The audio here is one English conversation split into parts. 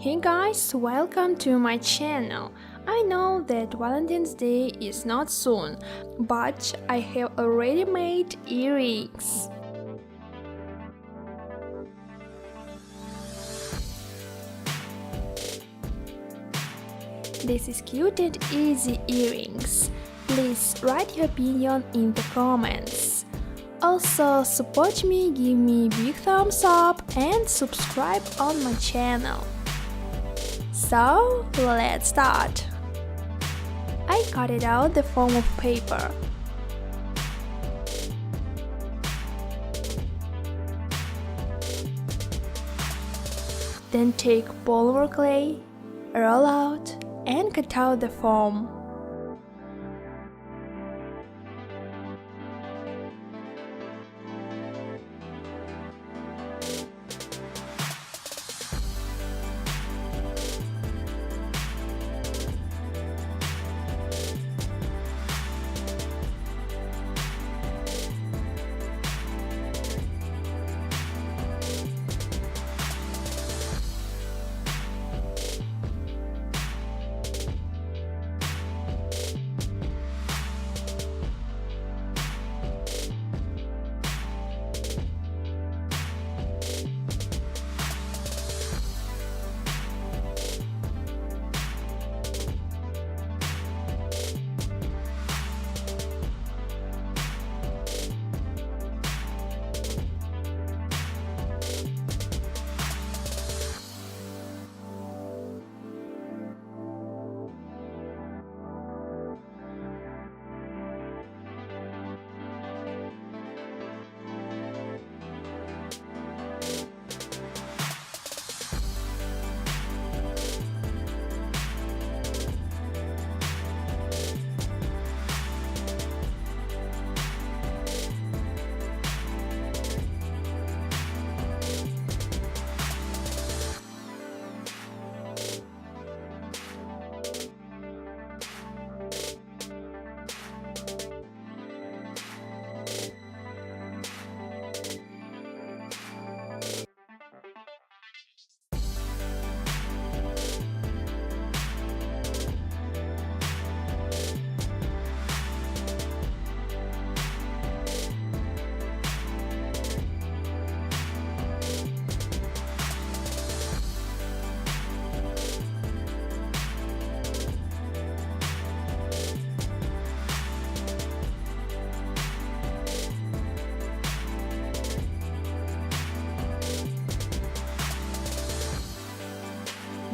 Hey guys, welcome to my channel. I know that Valentine's Day is not soon, but I have already made earrings. This is cute and easy earrings. Please write your opinion in the comments. Also support me, give me big thumbs up and subscribe on my channel. So let's start. I cut it out the foam of paper. Then take polymer clay, roll out and cut out the foam.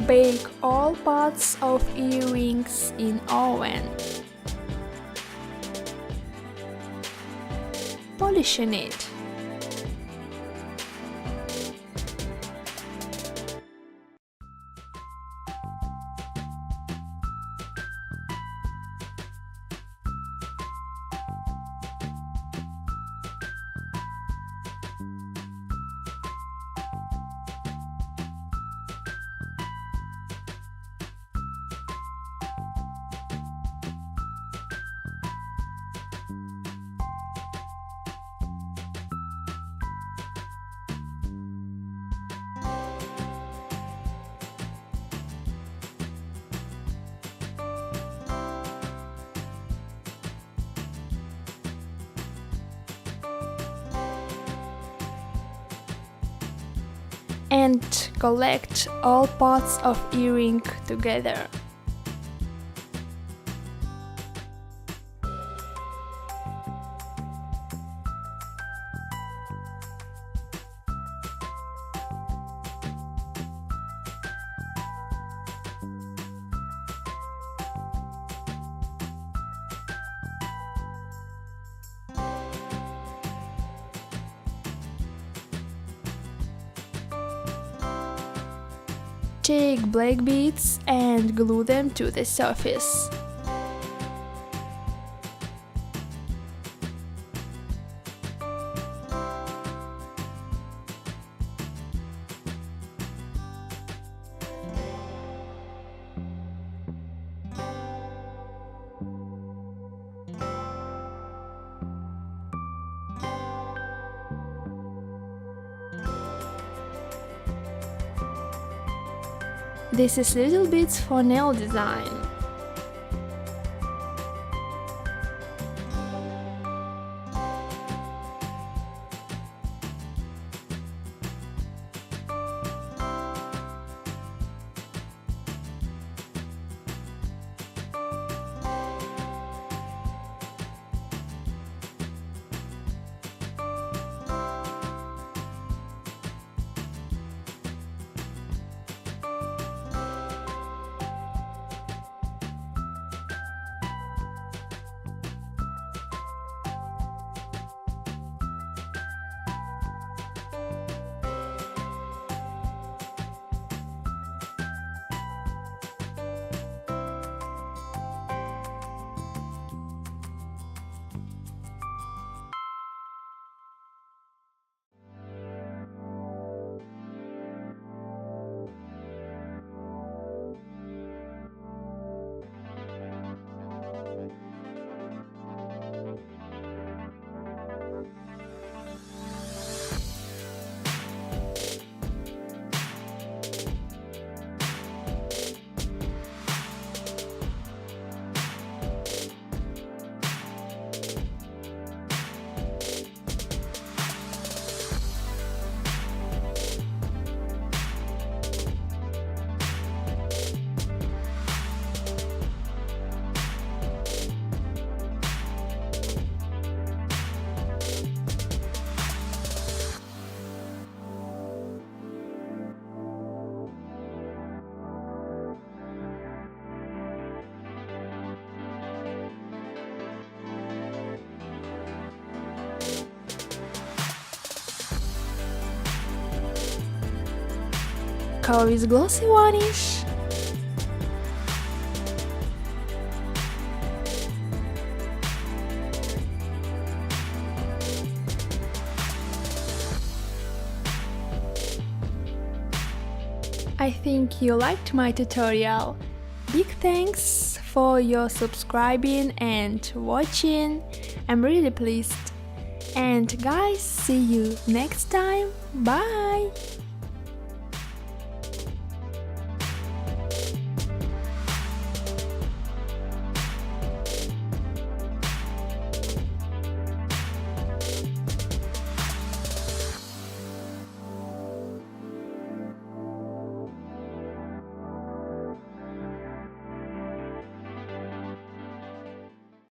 Bake all parts of earrings in oven. Polishing it. And collect all parts of earring together. Take black beads and glue them to the surface. This is little bits for nail design. Color is glossy one-ish. I think you liked my tutorial. Big thanks for your subscribing and watching. I'm really pleased. And guys, see you next time. Bye!